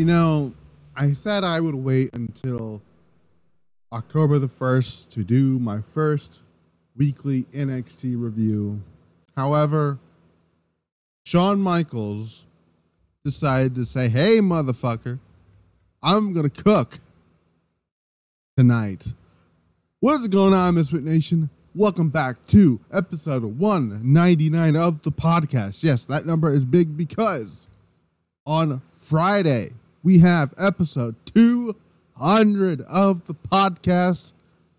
You know, I said I would wait until October the 1st to do my first weekly NXT review. However, Shawn Michaels decided to say, hey, motherfucker, I'm going to cook tonight. What is going on, Misfit Nation? Welcome back to episode 199 of the podcast. Yes, that number is big because on Friday, we have episode 200 of the podcast.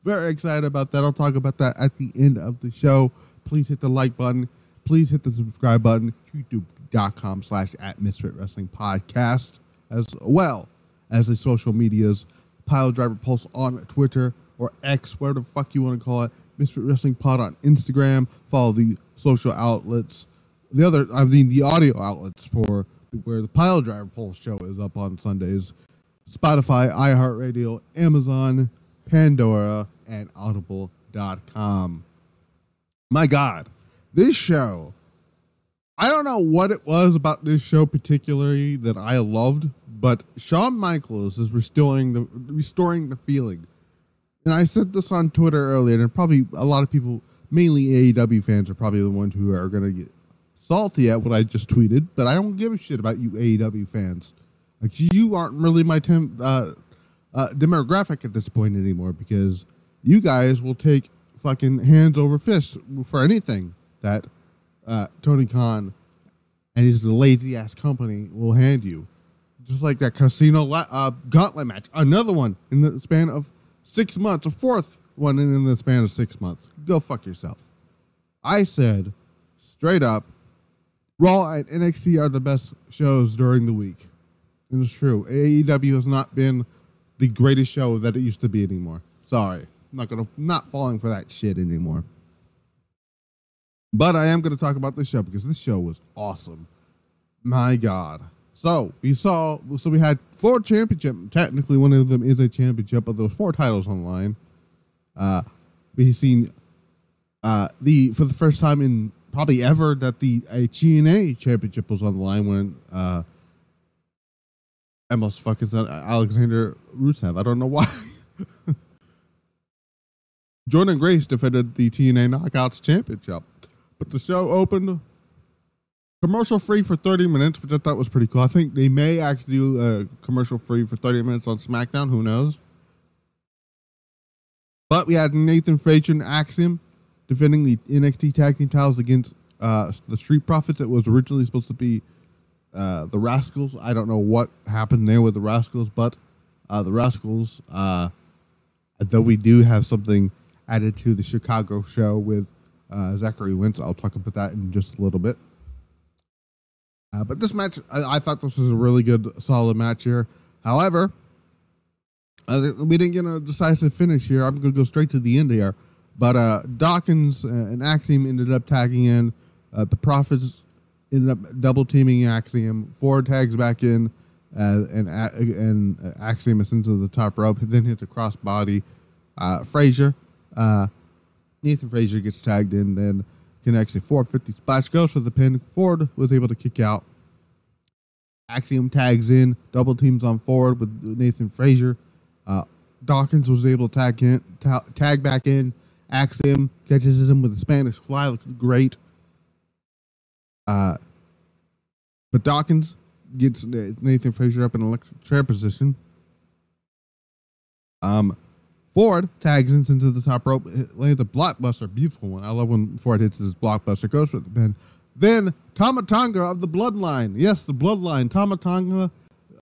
Very excited about that. I'll talk about that at the end of the show. Please hit the like button. Please hit the subscribe button. youtube.com/@MisfitWrestlingPodcast, as well as the social medias. Pile Driver Pulse on Twitter or X, whatever the fuck you want to call it. Misfit Wrestling Pod on Instagram. Follow the social outlets. The audio outlets for where the Pile Driver Pulse show is up on Sundays. Spotify, iHeartRadio, Amazon, Pandora, and Audible.com. My God, this show, I don't know what it was about this show particularly that I loved, but Shawn Michaels is restoring the feeling. And I said this on Twitter earlier, and probably a lot of people, mainly AEW fans, are probably the ones who are going to get salty at what I just tweeted, but I don't give a shit about you AEW fans. Like, you aren't really my demographic at this point anymore, because you guys will take fucking hands over fists for anything that Tony Khan and his lazy ass company will hand you. Just like that casino gauntlet match, another one in the span of 6 months, a fourth one in the span of 6 months. Go fuck yourself. I said straight up, Raw and NXT are the best shows during the week. And it's true. AEW has not been the greatest show that it used to be anymore. Sorry. I'm not falling for that shit anymore. But I am going to talk about this show because this show was awesome. My God. So we had 4 championships. Technically, one of them is a championship, but there was 4 titles on the line. We've seen for the first time in probably ever that a TNA championship was on the line when almost fucking Alexander Rusev. I don't know why. Jordynne Grace defended the TNA Knockouts Championship, but the show opened commercial free for 30 minutes, which I thought was pretty cool. I think they may actually do a commercial free for 30 minutes on SmackDown. Who knows? But we had Nathan Frazier and Axiom defending the NXT Tag Team titles against the Street Profits. It was originally supposed to be the Rascals. I don't know what happened there with the Rascals, but the Rascals, though we do have something added to the Chicago show with Zachary Wentz. I'll talk about that in just a little bit. But this match, I thought this was a really good, solid match here. However, we didn't get a decisive finish here. I'm going to go straight to the end here. But Dawkins and Axiom ended up tagging in. The Profits ended up double teaming Axiom. Ford tags back in, and Axiom ascends to the top rope. Then hits a crossbody. Frazier, Nathan Frazier gets tagged in. Then connects a 450 splash, goes for the pin. Ford was able to kick out. Axiom tags in, double teams on Ford with Nathan Frazier. Dawkins was able to tag back in. Axiom catches him with a Spanish fly. Looks great. But Dawkins gets Nathan Frazier up in an electric chair position. Ford tags into the top rope, lands a blockbuster, beautiful one. I love when Ford hits his blockbuster, goes for the pin. Then Tama Tonga of the Bloodline, yes, the Bloodline, Tama Tonga,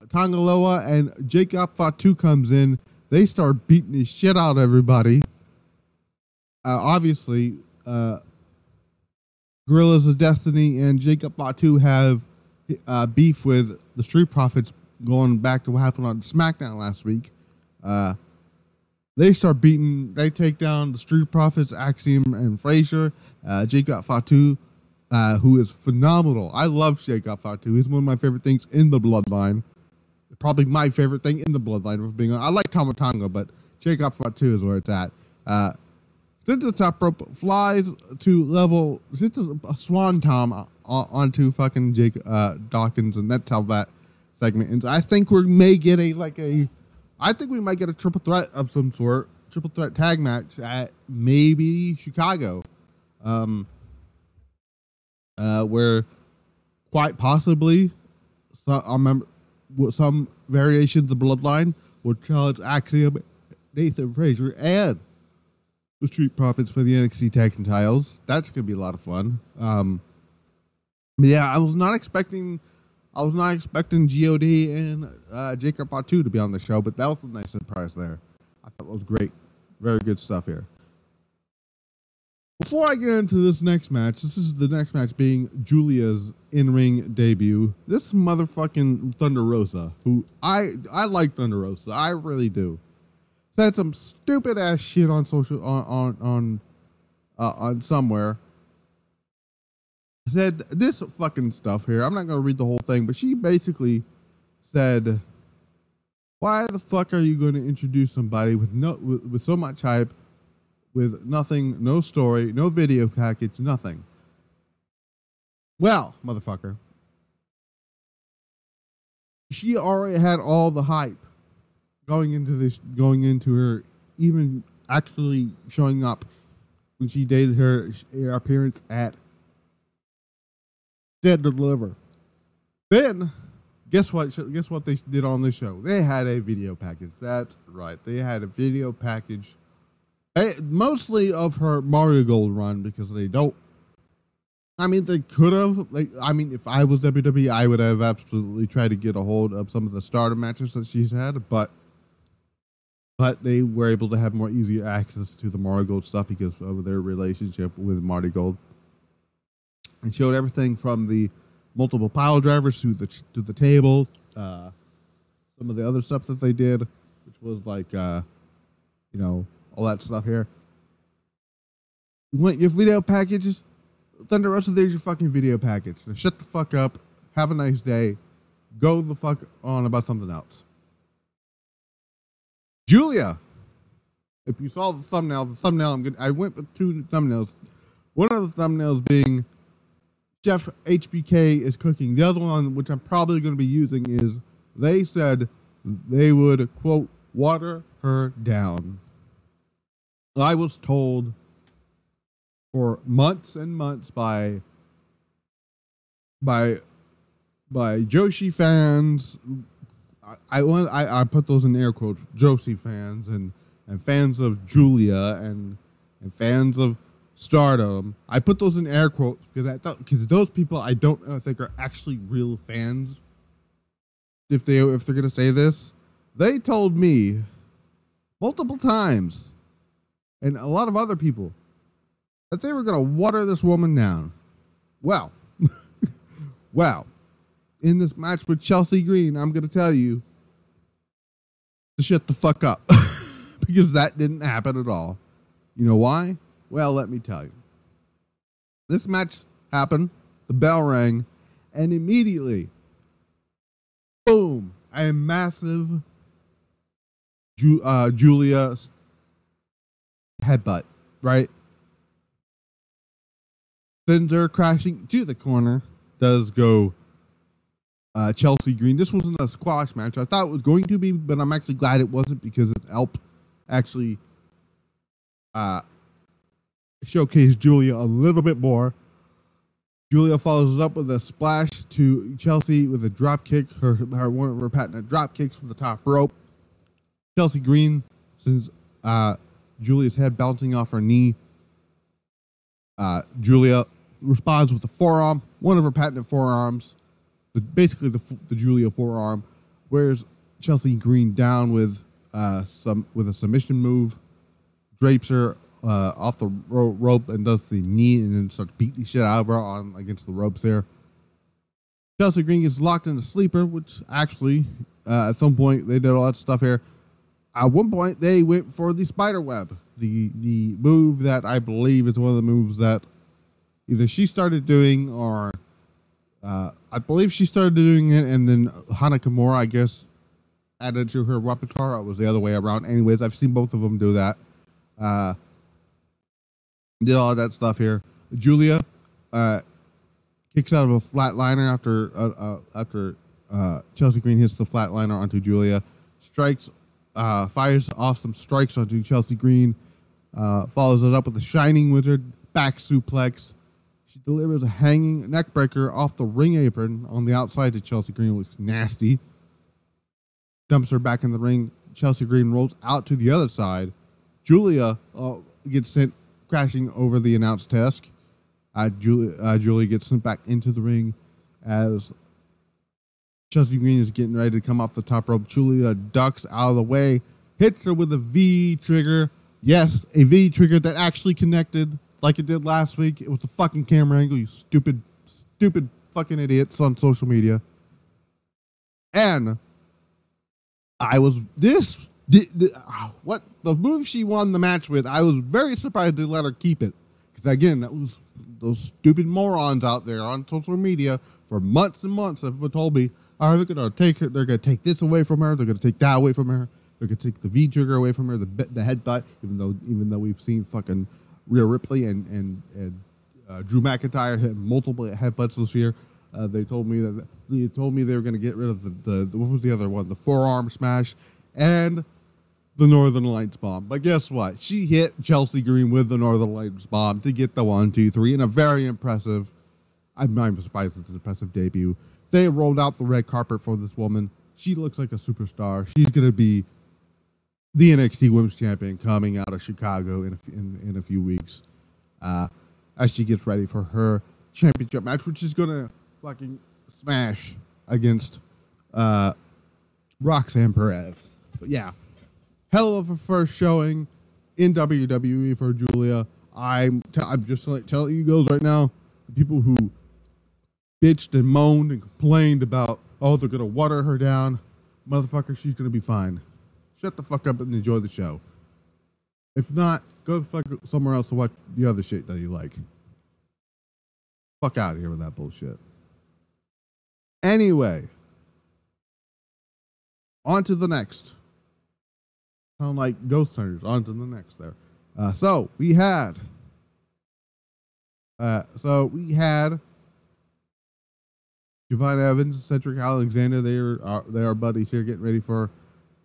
Tongaloa, and Jacob Fatu comes in. They start beating the shit out of everybody. Obviously, Guerrillas of Destiny and Jacob Fatu have beef with the Street Profits going back to what happened on SmackDown last week. They take down the Street Profits, Axiom and Frazier. Jacob Fatu, who is phenomenal. I love Jacob Fatu. He's one of my favorite things in the Bloodline. Probably my favorite thing in the Bloodline, if being honest. I like Tama Tonga, but Jacob Fatu is where it's at. Sits the top rope, flies to level, sits a swan tom onto fucking Dawkins, and that's how that segment. And I think we may get I think we might get a triple threat of some sort, triple threat tag match at maybe Chicago, where quite possibly some variation of the Bloodline will challenge Axiom, Nathan Frazier, and the Street Profits for the NXT Tag Team titles. That's gonna be a lot of fun. Yeah, I was not expecting God and Jacob Fatu to be on the show, but that was a nice surprise there. I thought that was great. Very good stuff here. Before I get into this next match, this is the next match being Giulia's in-ring debut. This motherfucking Thunder Rosa, who I like Thunder Rosa, I really do. Said some stupid ass shit on social on somewhere. Said this fucking stuff here. I'm not gonna read the whole thing, but she basically said, "Why the fuck are you going to introduce somebody with so much hype, with nothing, no story, no video package, nothing?" Well, motherfucker, she already had all the hype going into her, even actually showing up when she did her appearance at Dead to Deliver. Then, guess what they did on this show? They had a video package. That's right. They had a video package, mostly of her Mario Gold run, because they don't. I mean, they could have. If I was WWE, I would have absolutely tried to get a hold of some of the starter matches that she's had, but they were able to have more easier access to the Mario Gold stuff because of their relationship with Marty Gold. And showed everything from the multiple pile drivers to the table, some of the other stuff that they did, which was like, all that stuff here. You want your video packages? Thunder Rosa, there's your fucking video package. Now shut the fuck up. Have a nice day. Go the fuck on about something else. Giulia. If you saw the thumbnail, I went with two thumbnails. One of the thumbnails being Chef HBK is cooking. The other one, which I'm probably going to be using, is they said they would, quote, water her down. I was told for months and months by Joshi fans, I put those in air quotes, Joshi fans and fans of Giulia and fans of Stardom. I put those in air quotes because those people I don't think are actually real fans. If they're gonna say this, they told me multiple times, and a lot of other people, that they were gonna water this woman down. Well, in this match with Chelsea Green, I'm gonna tell you to shut the fuck up because that didn't happen at all. You know why? Well, let me tell you. This match happened, the bell rang, and immediately, boom, a massive Giulia headbutt, right? Sends her crashing to the corner. Does go Chelsea Green. This wasn't a squash match. I thought it was going to be, but I'm actually glad it wasn't because it helped actually showcase Giulia a little bit more. Giulia follows it up with a splash to Chelsea with a drop kick. One of her patented drop kicks from the top rope. Chelsea Green, since Giulia's head bouncing off her knee, Giulia responds with a forearm, one of her patented forearms, basically the Giulia forearm, wears Chelsea Green down with a submission move, drapes her off the rope and does the knee, and then starts beating the shit out of her against the ropes there. Chelsea Green gets locked in the sleeper, which actually at some point they did all that stuff here. At one point they went for the spider web, the move that I believe is one of the moves that either she started doing or I believe she started doing it, and then Hana Kimura, I guess, added to her repertoire. It was the other way around. Anyways, I've seen both of them do that. Did all that stuff here. Giulia kicks out of a flatliner after Chelsea Green hits the flatliner onto Giulia, fires off some strikes onto Chelsea Green, follows it up with a Shining Wizard back suplex. She delivers a hanging neckbreaker off the ring apron on the outside to Chelsea Green, which looks nasty. Dumps her back in the ring. Chelsea Green rolls out to the other side. Giulia gets sent crashing over the announce desk. Giulia gets sent back into the ring as Chelsea Green is getting ready to come off the top rope. Giulia ducks out of the way, hits her with a V trigger. Yes, a V trigger that actually connected like it did last week. It was the fucking camera angle, you stupid fucking idiots on social media. And I was what the move she won the match with, I was very surprised they let her keep it. Because again, that was those stupid morons out there on social media for months and months have told me, oh, they're gonna take her, they're gonna take this away from her, they're gonna take that away from her, they're gonna take the V trigger away from her, the headbutt, even though we've seen fucking Rhea Ripley and Drew McIntyre hit multiple headbutts this year. They told me they were going to get rid of the what was the other one? The forearm smash and the Northern Lights bomb. But guess what? She hit Chelsea Green with the Northern Lights bomb to get the 1, 2, 3 in a very impressive. I'm not even surprised it's an impressive debut. They rolled out the red carpet for this woman. She looks like a superstar. She's going to be the NXT Women's Champion coming out of Chicago in a few weeks, as she gets ready for her championship match, which is gonna fucking smash against Roxanne Perez. But yeah, hell of a first showing in WWE for Giulia. I'm just like telling you guys right now, the people who bitched and moaned and complained about, oh, they're gonna water her down, motherfucker, she's gonna be fine. Shut the fuck up and enjoy the show. If not, go fuck somewhere else to watch the other shit that you like. Fuck out of here with that bullshit. Anyway, on to the next. Sound like ghost hunters. On to the next there. So we had Javon Evans and Cedric Alexander. They are buddies here, getting ready for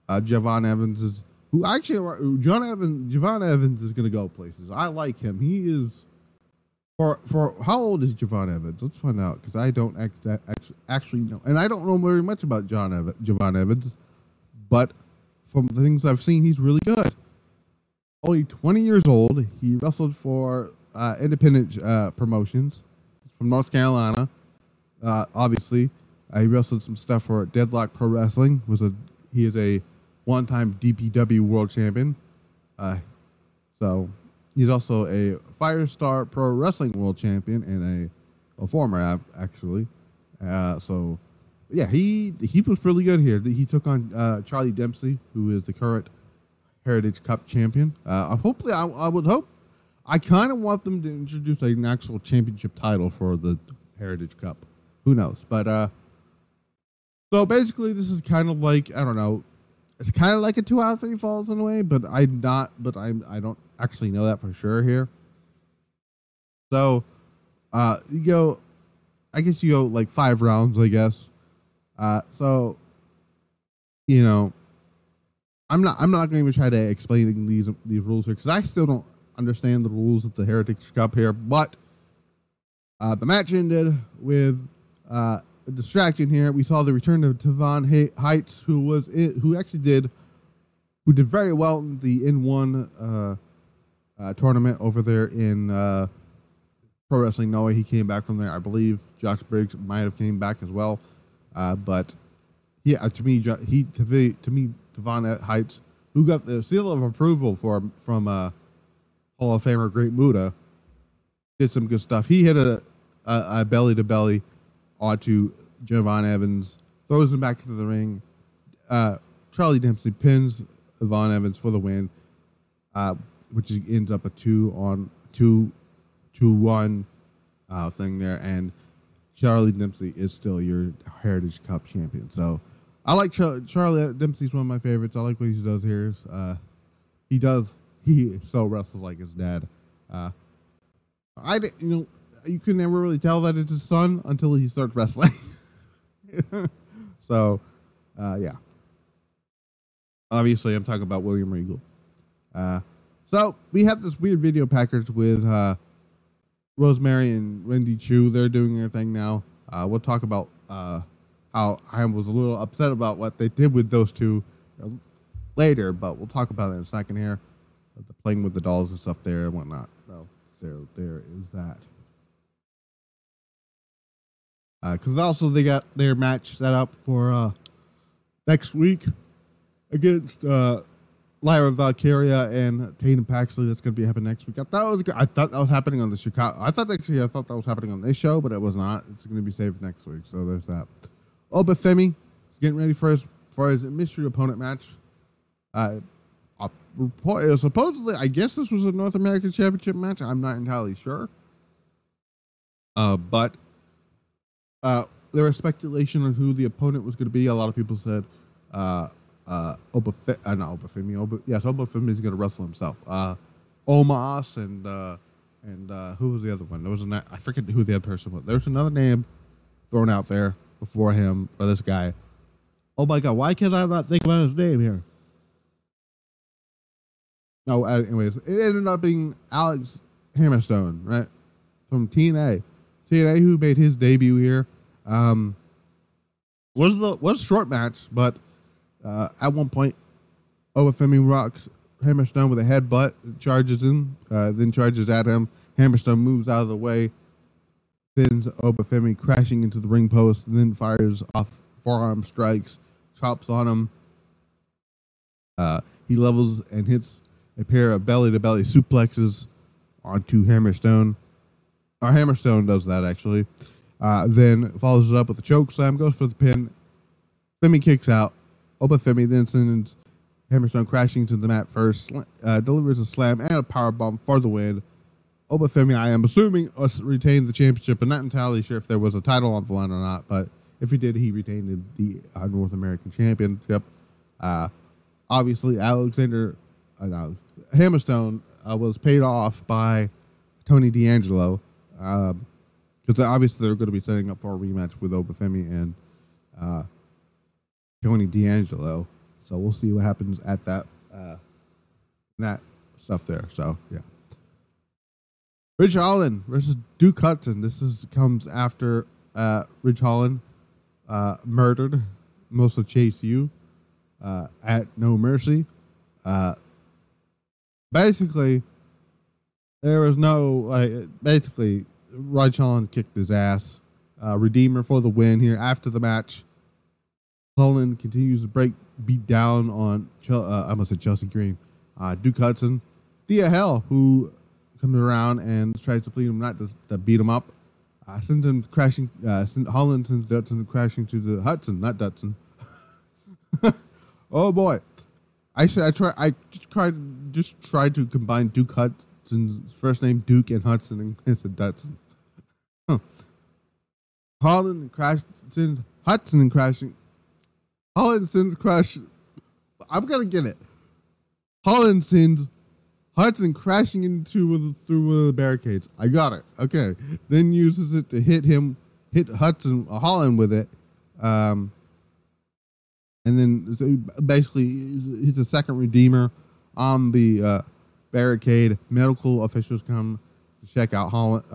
Javon Evans Javon Evans is gonna go places. I like him. He is for how old is Javon Evans? Let's find out, because I don't actually know, and I don't know very much about Javon Evans, but from the things I've seen, he's really good. Only 20 years old. He wrestled for independent promotions. He's from North Carolina. Obviously, he wrestled some stuff for Deadlock Pro Wrestling. He is a one-time DPW World Champion. So he's also a Firestar Pro Wrestling World Champion and a former actually. So yeah, he was really good here. He took on Charlie Dempsey, who is the current Heritage Cup champion. Hopefully, I would hope. I kind of want them to introduce an actual championship title for the Heritage Cup. Who knows? But so basically, this is kind of like, I don't know. It's kind of like a 2 out of 3 falls in a way, but I don't actually know that for sure here. So, you go like 5 rounds, I guess. So, you know, I'm not going to even try to explain these rules here, because I still don't understand the rules of the Heritage Cup here. But the match ended with a distraction here. We saw the return of Tavon Heights, who did very well in the N1 tournament over there in Pro Wrestling Noah. He came back from there. I believe Josh Briggs might have came back as well. But yeah, to me, Tavon Heights, who got the seal of approval from Hall of Famer Great Muta, did some good stuff. He hit a belly to belly onto Javon Evans, throws him back into the ring. Charlie Dempsey pins Javon Evans for the win, which ends up a 2-1 thing there. And Charlie Dempsey is still your Heritage Cup champion. So I like Charlie Dempsey's one of my favorites. I like what he does here. He so wrestles like his dad. You can never really tell that it's his son until he starts wrestling. So, yeah. Obviously, I'm talking about William Regal. So we have this weird video package with Rosemary and Wendy Chu. They're doing their thing now. We'll talk about how I was a little upset about what they did with those two later, but we'll talk about it in a second here. The playing with the dolls and stuff there and whatnot. So there is that. Because also they got their match set up for next week against Lyra Valkyria and Tatum Paxley. That's going to be happening next week. I thought that was happening on the Chicago. I thought that was happening on this show, but it was not. It's going to be saved next week. So there's that. Obafemi is getting ready for his mystery opponent match. Supposedly, I guess this was a North American Championship match. I'm not entirely sure. But there was speculation on who the opponent was going to be. A lot of people said Obafemi is going to wrestle himself. Omos and who was the other one? There was I forget who the other person was. There was another name thrown out there before him for this guy. Oh my God, why can't I not think about his name here? No, anyways, it ended up being Alex Hammerstone, right? From TNA. TNA, who made his debut here. Was a short match, but at one point, Obafemi rocks Hammerstone with a headbutt, charges him, then charges at him. Hammerstone moves out of the way, sends Obafemi crashing into the ring post, then fires off forearm strikes, chops on him. He levels and hits a pair of belly-to-belly suplexes onto Hammerstone. Or Hammerstone does that, actually. Then follows it up with a choke slam, goes for the pin. Femi kicks out. Obafemi then sends Hammerstone crashing to the mat first, delivers a slam and a powerbomb for the win. Obafemi, I am assuming, retained the championship. I'm not entirely sure if there was a title on the line or not, but if he did, he retained the North American Championship. Obviously, Hammerstone was paid off by Tony D'Angelo, because obviously they're going to be setting up for a rematch with Obafemi and Tony D'Angelo. So we'll see what happens at that stuff there. So yeah, Ridge Holland versus Duke Hudson. Comes after Ridge Holland murdered most of Chase U at No Mercy. Basically, there was no basically Ridge Holland kicked his ass. Redeemer for the win here after the match. Holland continues to beat down on I must say Chelsea Green, Duke Hudson, Thea Hell, who comes around and tries to plead him not to beat him up. Sends him crashing. Holland sends Dutson crashing to the Hudson, not Dutson. Oh boy, I just tried to combine Duke Hudson's first name Duke and Hudson and said Dutson. Holland sends Hudson crashing. Holland sends crash. I'm gonna get it. Holland sends Hudson crashing through one of the barricades. I got it. Okay. Then uses it to hit Holland with it. And then basically he's a second Redeemer on the barricade. Medical officials come to check out Holland.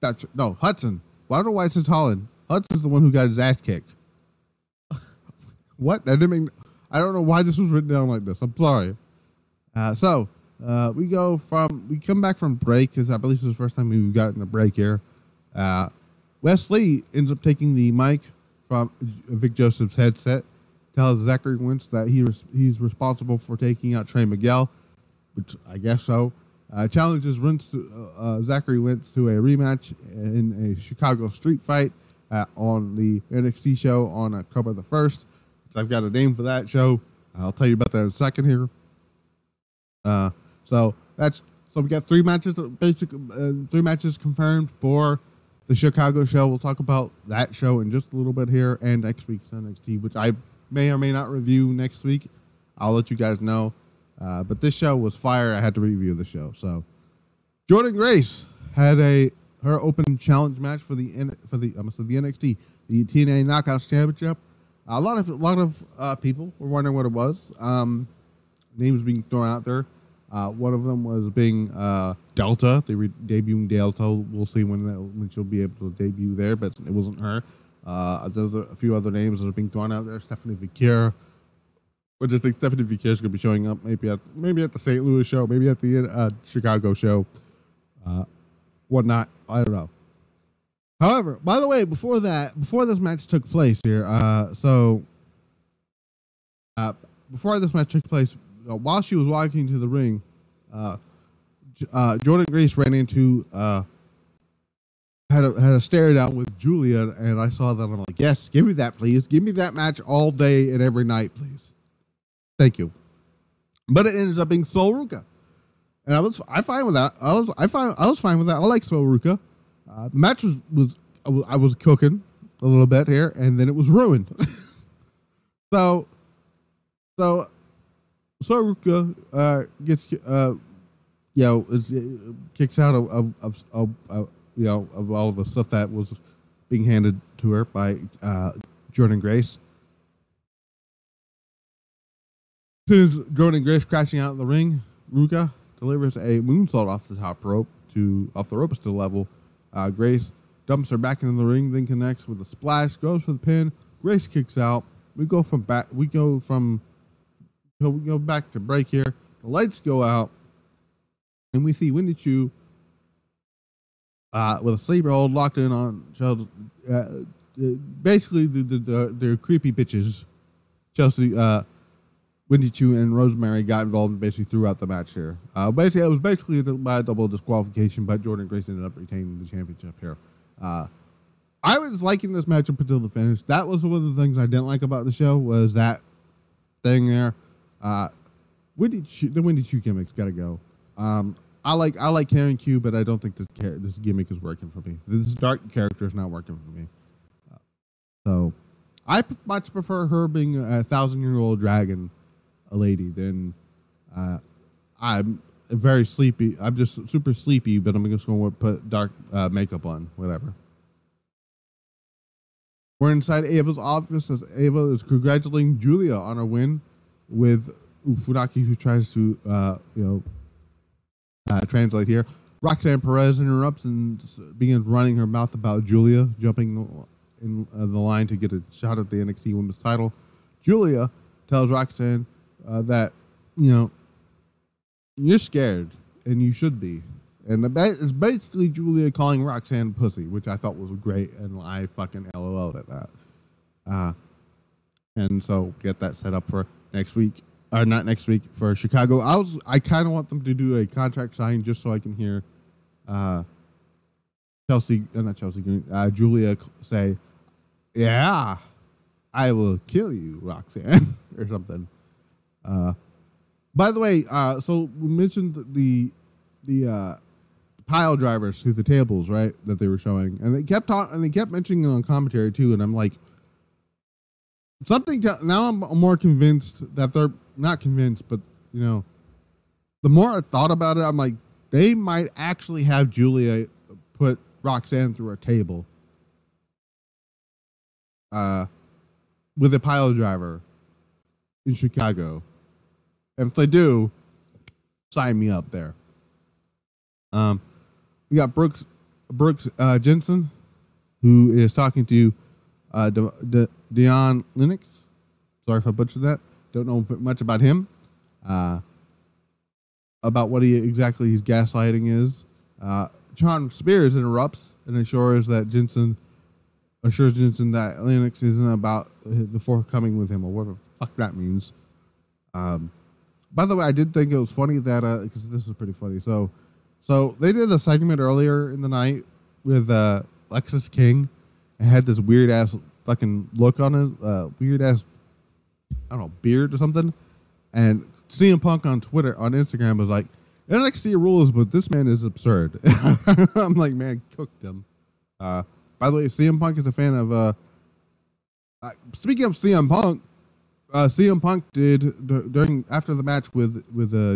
Hudson. Well, I don't know why it says Holland. Hudson's the one who got his ass kicked. What? I don't know why this was written down like this. I'm sorry. We come back from break, because I believe this is the first time we've gotten a break here. Wesley ends up taking the mic from Vic Joseph's headset, tells Zachary Wentz that he's responsible for taking out Trey Miguel, which I guess so. Challenges Zachary Wentz to a rematch in a Chicago street fight on the NXT show on October the 1st. So I've got a name for that show. I'll tell you about that in a second here. So we got three matches confirmed for the Chicago show. We'll talk about that show in just a little bit here, and next week's NXT, which I may or may not review next week. I'll let you guys know. But this show was fire. I had to review the show. So Jordynne Grace had her open challenge match for the NXT, the TNA Knockouts Championship, A lot of people were wondering what it was. Names being thrown out there. One of them was being Delta. They were debuting Delta. We'll see when she'll be able to debut there, but it wasn't her. There's a few other names that are being thrown out there. Stephanie Vicaire. I just think Stephanie Vicaire is going to be showing up maybe at the St. Louis show, maybe at the Chicago show, whatnot. I don't know. However, by the way, before this match took place here, before this match took place, while she was walking to the ring, Jordynne Grace ran into had a stare down with Giulia, and I saw that. I'm like, yes, give me that, please. Give me that match all day and every night, please. Thank you. But it ended up being Sol Ruca, and I was fine with that. I was fine with that. I like Sol Ruca. The match I was cooking a little bit here, and then it was ruined. So Sol Ruca gets kicks out of all of the stuff that was being handed to her by Jordynne Grace. As soon as Jordynne Grace crashing out in the ring, Ruca delivers a moonsault off the rope to the level. Grace dumps her back into the ring, then connects with a splash, goes for the pin. Grace kicks out. We go back to break here. The lights go out, and we see Wendy Choo with a sleeper hold locked in on Chelsea. Basically, the creepy bitches, Chelsea, Wendy Choo, and Rosemary got involved basically throughout the match here. It was basically by a double disqualification, but Jordynne Grace ended up retaining the championship here. I was liking this match up until the finish. That was one of the things I didn't like about the show, was that thing there. The Wendy Choo gimmick's got to go. I like Karen Q, but I don't think this gimmick is working for me. This dark character is not working for me. So I much prefer her being a 1,000-year-old dragon, a lady, than I'm very sleepy. I'm just super sleepy, but I'm just going to put dark makeup on, whatever. We're inside Ava's office as Ava is congratulating Giulia on her win with Funaki, who tries to, translate here. Roxanne Perez interrupts and begins running her mouth about Giulia, jumping in the line to get a shot at the NXT Women's title. Giulia tells Roxanne that, you're scared, and you should be. And it's basically Giulia calling Roxanne pussy, which I thought was great, and I fucking LOL'd at that. And so get that set up for next week, or not next week, for Chicago. I kind of want them to do a contract sign just so I can hear Giulia say, "Yeah, I will kill you, Roxanne," or something. By the way, so we mentioned the pile drivers through the tables, right? That they were showing, and they kept mentioning it on commentary too. And I'm like, now I'm more convinced that they're not convinced, but the more I thought about it, I'm like, they might actually have Giulia put Roxanne through a table with a pile driver in Chicago. And if they do, sign me up there. We got Brooks Jensen, who is talking to Dion Lennox. Sorry if I butchered that. Don't know much about him. About what exactly his gaslighting is. John Spears interrupts and assures Jensen that Lennox isn't about the forthcoming with him, or whatever the fuck that means. By the way, I did think it was funny that because this is pretty funny. So they did a segment earlier in the night with Lexis King, and had this weird ass fucking look on it, weird ass, I don't know, beard or something. And CM Punk on Instagram was like, NXT rules, but this man is absurd. I'm like, man, cooked him. By the way, CM Punk is a fan of. Speaking of CM Punk. CM Punk did after the match with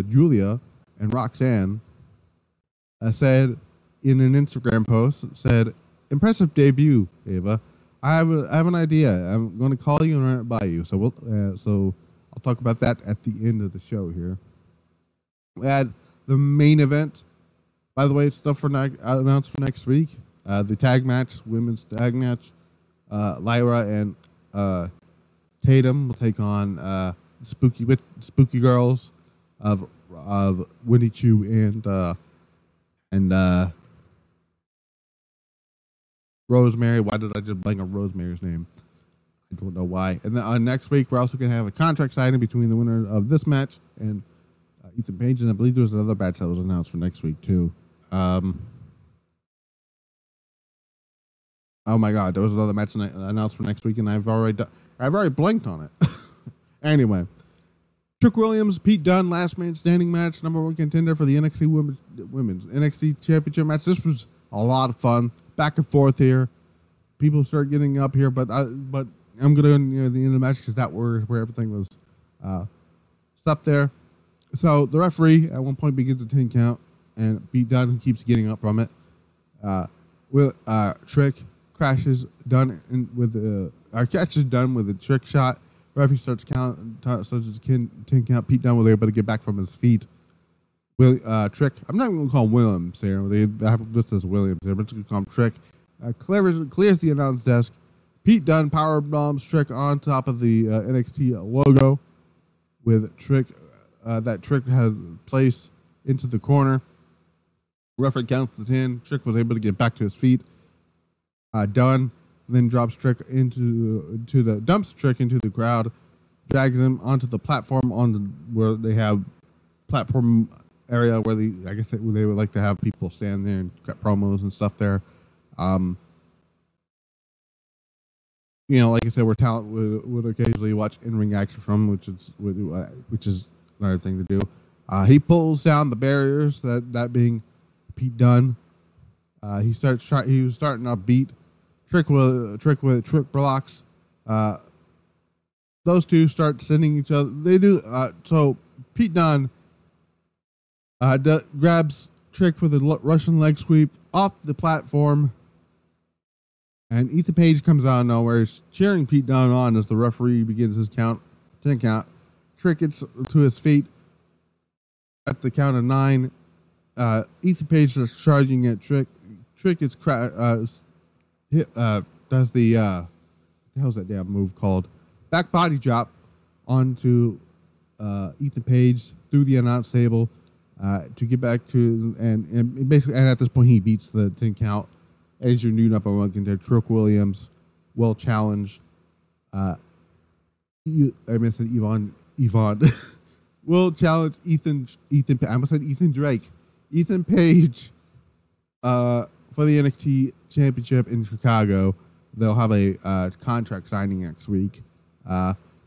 Giulia and Roxanne, said in an Instagram post, impressive debut, Ava. I have an idea. I'm going to call you and run it by you. So I'll talk about that at the end of the show here. We had the main event. By the way, stuff announced for next week. The tag match, women's tag match. Lyra and Tatum will take on spooky girls of Winnie Chu and Rosemary. Why did I just blank on Rosemary's name? I don't know why. And then next week, we're also going to have a contract signing between the winner of this match and Ethan Page. And I believe there was another match that was announced for next week, too. Oh, my God. There was another match announced for next week, and I've already blanked on it. Anyway. Trick Williams, Pete Dunne, last man standing match, #1 contender for the NXT Women's NXT Championship match. This was a lot of fun. Back and forth here. People start getting up here, but I'm going to go near the end of the match because that was where everything was stopped there. So the referee at one point begins a 10 count, and Pete Dunne, who keeps getting up from it, Trick crashes Dunne catches Dunne with a trick shot. Referee starts to 10 count. Pete Dunne was able to get back from his feet. Trick, I'm not even going to call him Williams here. They have this as Williams here, but I'm just going to call him Trick. Clears the announce desk. Pete Dunne power bombs Trick on top of the NXT logo with Trick. That Trick has placed into the corner. Referee counts to 10. Trick was able to get back to his feet. Dunne then dumps Trick into the crowd, drags him onto the platform where they have platform area where they would like to have people stand there and cut promos and stuff there. Like I said, where talent would occasionally watch in-ring action from, which is another thing to do. He pulls down the barriers, that being Pete Dunne. He was starting to beat Trick blocks. Those two start sending each other. They do. So Pete Dunne grabs Trick with a Russian leg sweep off the platform, and Ethan Page comes out of nowhere. He's cheering Pete Dunne on as the referee begins his 10 count. Trick gets to his feet at the count of 9. Ethan Page is charging at Trick. Trick is does the how's that damn move called? Back body drop onto Ethan Page through the announce table to get back to and basically, and at this point he beats the 10 count as your new #1 contender. Trick Williams will challenge I missed it, Yvonne will challenge Ethan I almost said Ethan Drake. Ethan Page for the NXT Championship in Chicago. They'll have a contract signing next week.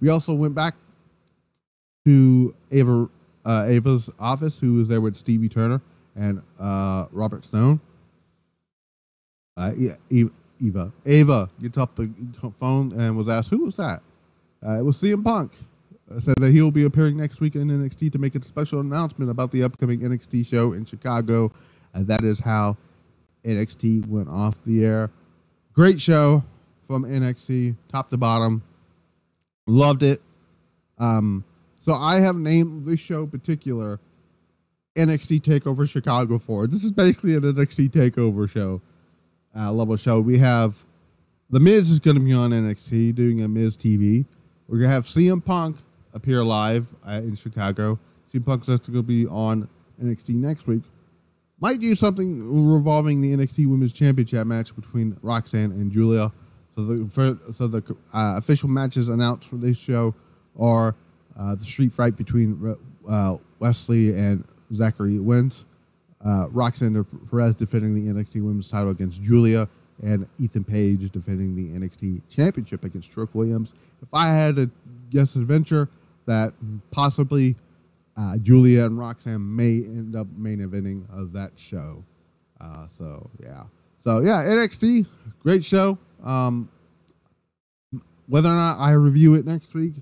We also went back to Ava's office, who was there with Stevie Turner and Robert Stone. Ava gets up the phone and was asked, who was that? It was CM Punk. Said that he'll be appearing next week in NXT to make a special announcement about the upcoming NXT show in Chicago. That is how NXT went off the air. Great show from NXT, top to bottom. Loved it. So I have named this show in particular NXT TakeOver Chicago 4. This is basically an NXT TakeOver show, level show. We have The Miz is going to be on NXT doing a Miz TV. We're going to have CM Punk appear live in Chicago. CM Punk's going to be on NXT next week. Might do something revolving the NXT Women's Championship match between Roxanne and Giulia. So the official matches announced for this show are the street fight between Wesley and Zachary Wentz, Roxanne Perez defending the NXT Women's title against Giulia, and Ethan Page defending the NXT Championship against Trick Williams. If I had to guess adventure, that possibly Giulia and Roxanne may end up main eventing of that show. So yeah, NXT, great show. Whether or not I review it next week,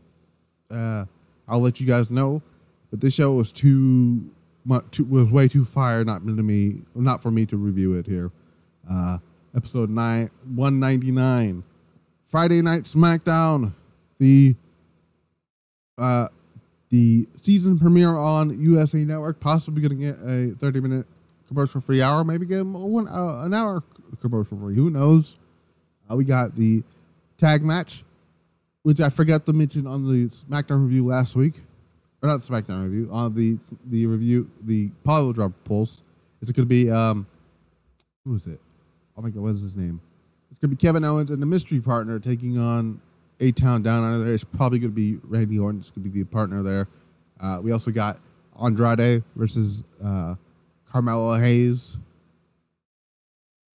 I'll let you guys know. But this show was was way too fire, not for me to review it here. Episode 199 Friday Night SmackDown, the season premiere on USA Network, possibly going to get a 30-minute commercial-free hour, maybe get an hour commercial-free. Who knows? We got the tag match, which I forgot to mention on the SmackDown review last week. Or not the SmackDown review, on the review, the Apollo Drop Pulse. It's going to be, who is it? Oh my God, what is his name? It's going to be Kevin Owens and the mystery partner taking on A-Town Down Under there. It's probably going to be Randy Orton. It's going to be the partner there. We also got Andrade versus Carmelo Hayes.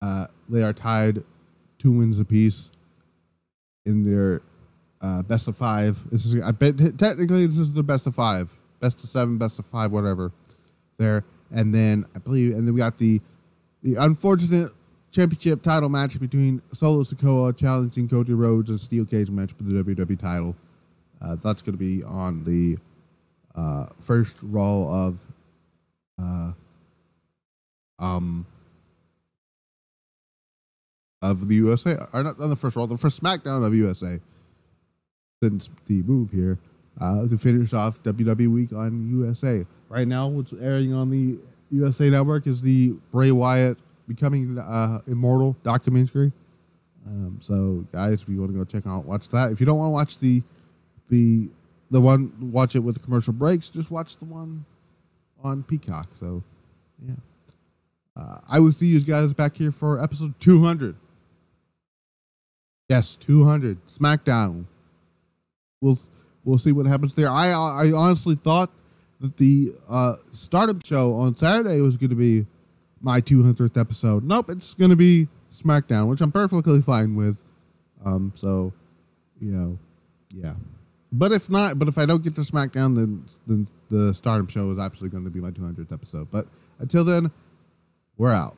They are tied 2 wins apiece in their best of 5. I bet technically this is the best of 5, best of 7, best of 5, whatever. There, and then we got the unfortunate championship title match between Solo Sikoa challenging Cody Rhodes, a steel cage match for the WWE title. That's going to be on the first Raw of the USA, or not on the first Raw, the first SmackDown of USA. Since the move here to finish off WWE Week on USA. Right now, what's airing on the USA Network is the Bray Wyatt Becoming Immortal documentary. So, guys, if you want to go watch that. If you don't want to watch the one, watch it with the commercial breaks, just watch the one on Peacock. So, yeah. I will see you guys back here for episode 200. Yes, 200. SmackDown. We'll see what happens there. I honestly thought that the Stardom show on Saturday was going to be my 200th episode. Nope, it's going to be SmackDown, which I'm perfectly fine with. So, yeah. But if I don't get to SmackDown, then the Stardom show is absolutely going to be my 200th episode. But until then, we're out.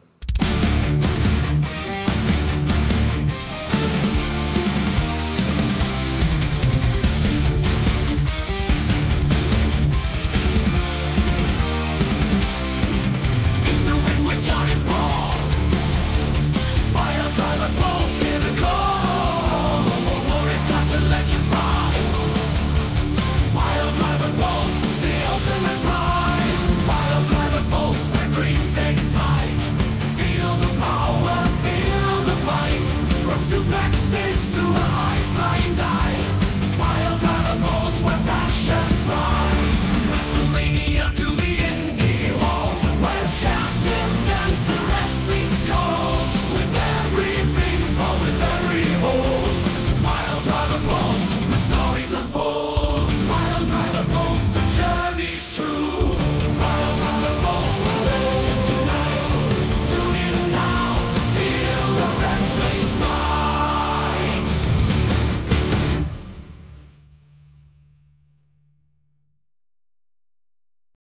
Suplexes to a